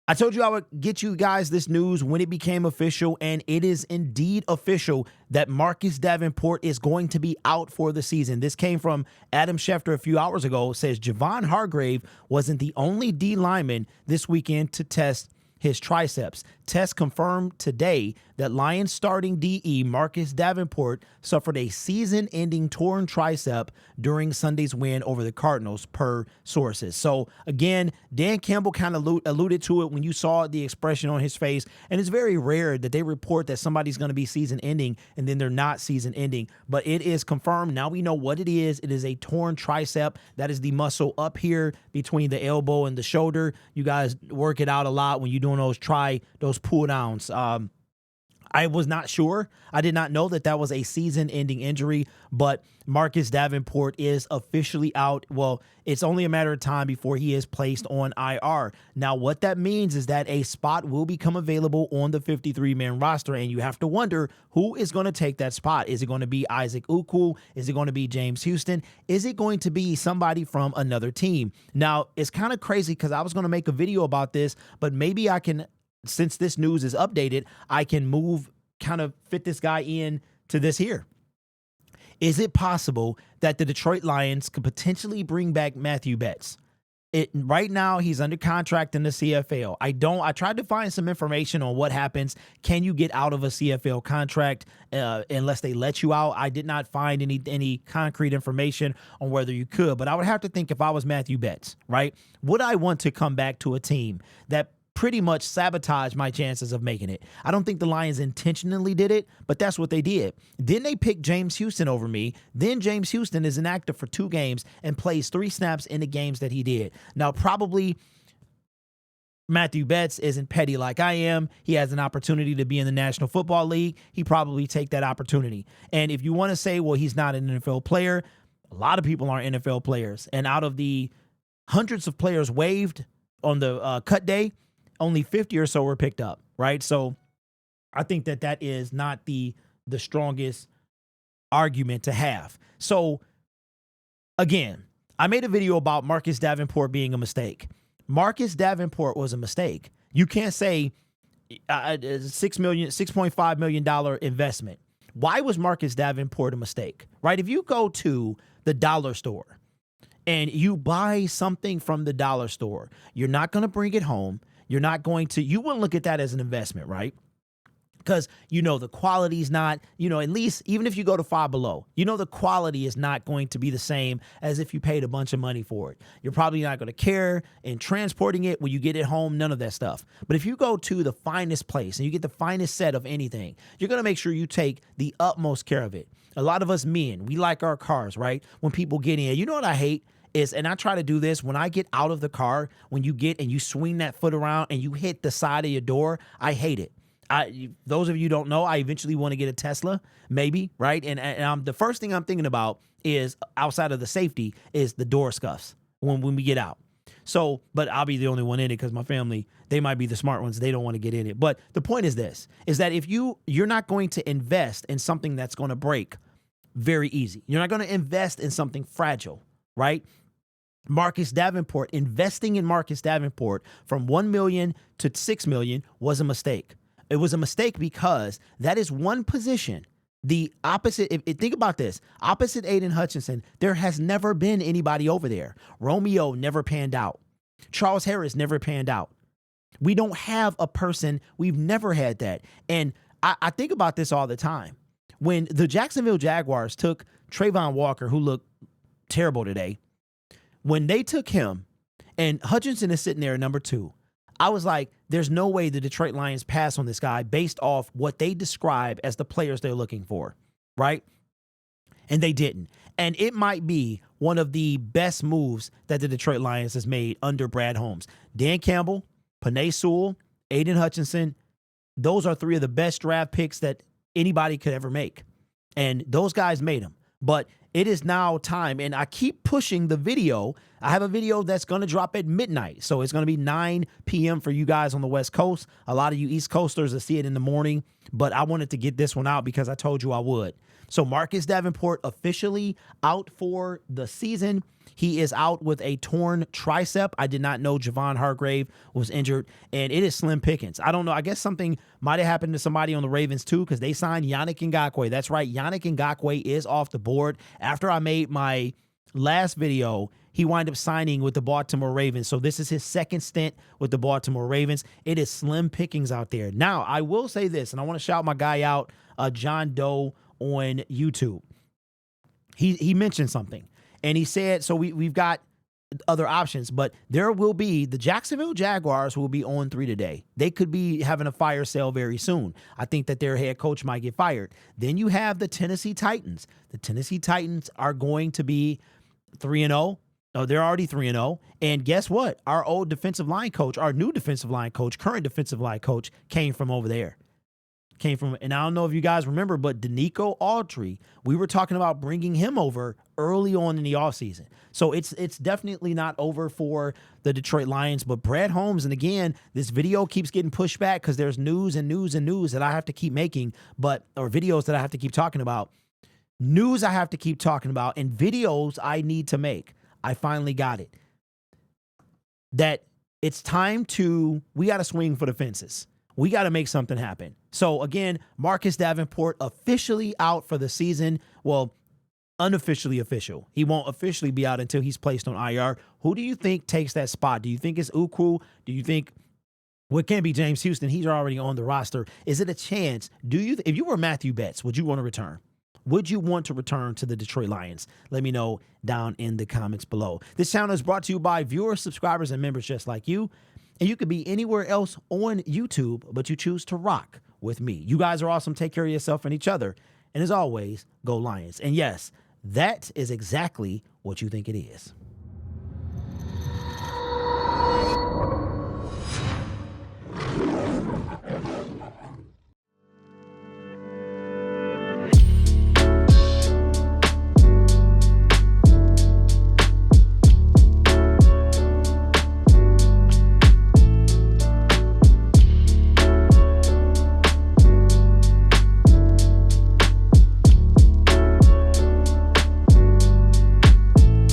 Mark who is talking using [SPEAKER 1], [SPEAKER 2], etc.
[SPEAKER 1] I told you I would get you guys this news when it became official, and it is indeed official that Marcus Davenport is going to be out for the season. This came from Adam Schefter a few hours ago. It says Javon Hargrave wasn't the only D lineman this weekend to test his triceps. Tests confirmed today that Lions starting DE Marcus Davenport suffered a season-ending torn tricep during Sunday's win over the Cardinals, per sources. So again, Dan Campbell kind of alluded to it when you saw the expression on his face, and it's very rare that they report that somebody's going to be season-ending and then they're not season-ending, but it is confirmed. Now we know what it is. It is a torn tricep. That is the muscle up here between the elbow and the shoulder. You guys work it out a lot when you're doing those pull downs. I was not sure. I did not know that was a season-ending injury, but Marcus Davenport is officially out. Well, it's only a matter of time before he is placed on IR. Now, what that means is that a spot will become available on the 53-man roster, and you have to wonder who is going to take that spot. Is it going to be Isaac Ukwu? Is it going to be James Houston? Is it going to be somebody from another team? Now, it's kind of crazy because I was going to make a video about this, but maybe I can, since this news is updated, I can kind of fit this guy in to this here. Is it possible that the Detroit Lions could potentially bring back Matthew Betts? Right now, he's under contract in the CFL. I tried to find some information on what happens. Can you get out of a CFL contract unless they let you out? I did not find any concrete information on whether you could, but I would have to think if I was Matthew Betts, right? Would I want to come back to a team that pretty much sabotage my chances of making it? I don't think the Lions intentionally did it, but that's what they did. Then they picked James Houston over me. Then James Houston is inactive for 2 games and plays 3 snaps in the games that he did. Now, probably Matthew Betts isn't petty like I am. He has an opportunity to be in the National Football League. He probably take that opportunity. And if you want to say, well, he's not an NFL player, a lot of people aren't NFL players. And out of the hundreds of players waived on the cut day, only 50 or so were picked up, right? So I think that is not the strongest argument to have. So again, I made a video about Marcus Davenport being a mistake. Marcus Davenport was a mistake. You can't say $6.5 million investment. Why was Marcus Davenport a mistake, right? If you go to the dollar store and you buy something from the dollar store, you're not going to bring it home. You wouldn't look at that as an investment, right? Because, the quality's not, at least even if you go to Five Below, the quality is not going to be the same as if you paid a bunch of money for it. You're probably not going to care in transporting it when you get it home, none of that stuff. But if you go to the finest place and you get the finest set of anything, you're going to make sure you take the utmost care of it. A lot of us men, we like our cars, right? When people get in, you know what I hate? And I try to do this when I get out of the car, when you get and you swing that foot around and you hit the side of your door, I hate it. Those of you who don't know, I eventually want to get a Tesla, maybe, right? And the first thing I'm thinking about is, outside of the safety, is the door scuffs when we get out. So, but I'll be the only one in it because my family, they might be the smart ones. They don't want to get in it. But the point is this, is that if you're not going to invest in something that's going to break very easy. You're not going to invest in something fragile, right? Marcus Davenport, investing in Marcus Davenport from $1 million to $6 million was a mistake. It was a mistake because that is one position. The opposite, think about this, opposite Aiden Hutchinson, there has never been anybody over there. Romeo never panned out. Charles Harris never panned out. We don't have a person, we've never had that. And I think about this all the time. When the Jacksonville Jaguars took Trayvon Walker, who looked terrible today, when they took him and Hutchinson is sitting there at number 2, I was like, there's no way the Detroit Lions pass on this guy based off what they describe as the players they're looking for, right? And they didn't. And it might be one of the best moves that the Detroit Lions has made under Brad Holmes. Dan Campbell, Penei Sewell, Aiden Hutchinson, those are 3 of the best draft picks that anybody could ever make. And those guys made them. But it is now time, and I keep pushing the video. I have a video that's going to drop at midnight. So it's going to be 9 p.m. for you guys on the West Coast. A lot of you East Coasters will see it in the morning, but I wanted to get this one out because I told you I would. So Marcus Davenport officially out for the season. He is out with a torn tricep. I did not know Javon Hargrave was injured, and it is slim pickings. I don't know. I guess something might have happened to somebody on the Ravens too, because they signed Yannick Ngakoue. That's right. Yannick Ngakoue is off the board. After I made my last video, he wound up signing with the Baltimore Ravens. So this is his second stint with the Baltimore Ravens. It is slim pickings out there. Now, I will say this, and I want to shout my guy out, John Doe on YouTube. He mentioned something. And he said, so we've got other options, but there will be the Jacksonville Jaguars who will be on 3 today. They could be having a fire sale very soon. I think that their head coach might get fired. Then you have the Tennessee Titans. The Tennessee Titans are going to be 3-0. No, they're already 3-0. And guess what? Our old defensive line coach, our new defensive line coach, current defensive line coach came from over there. And I don't know if you guys remember, but Danico Autry, we were talking about bringing him over early on in the offseason. So it's definitely not over for the Detroit Lions. But Brad Holmes, and again, this video keeps getting pushed back because there's news that I have to keep making, or videos that I have to keep talking about. News I have to keep talking about, and videos I need to make. I finally got it. That it's time we got to swing for the fences. We got to make something happen. So, again, Marcus Davenport officially out for the season. Well, unofficially official. He won't officially be out until he's placed on IR. Who do you think takes that spot? Do you think it's Uku? Do you think, well, it can't be James Houston. He's already on the roster. Is it a chance? If you were Matthew Betts, would you want to return? Would you want to return to the Detroit Lions? Let me know down in the comments below. This channel is brought to you by viewers, subscribers, and members just like you. And you could be anywhere else on YouTube, but you choose to rock with me. You guys are awesome. Take care of yourself and each other. And as always, go Lions. And yes, that is exactly what you think it is.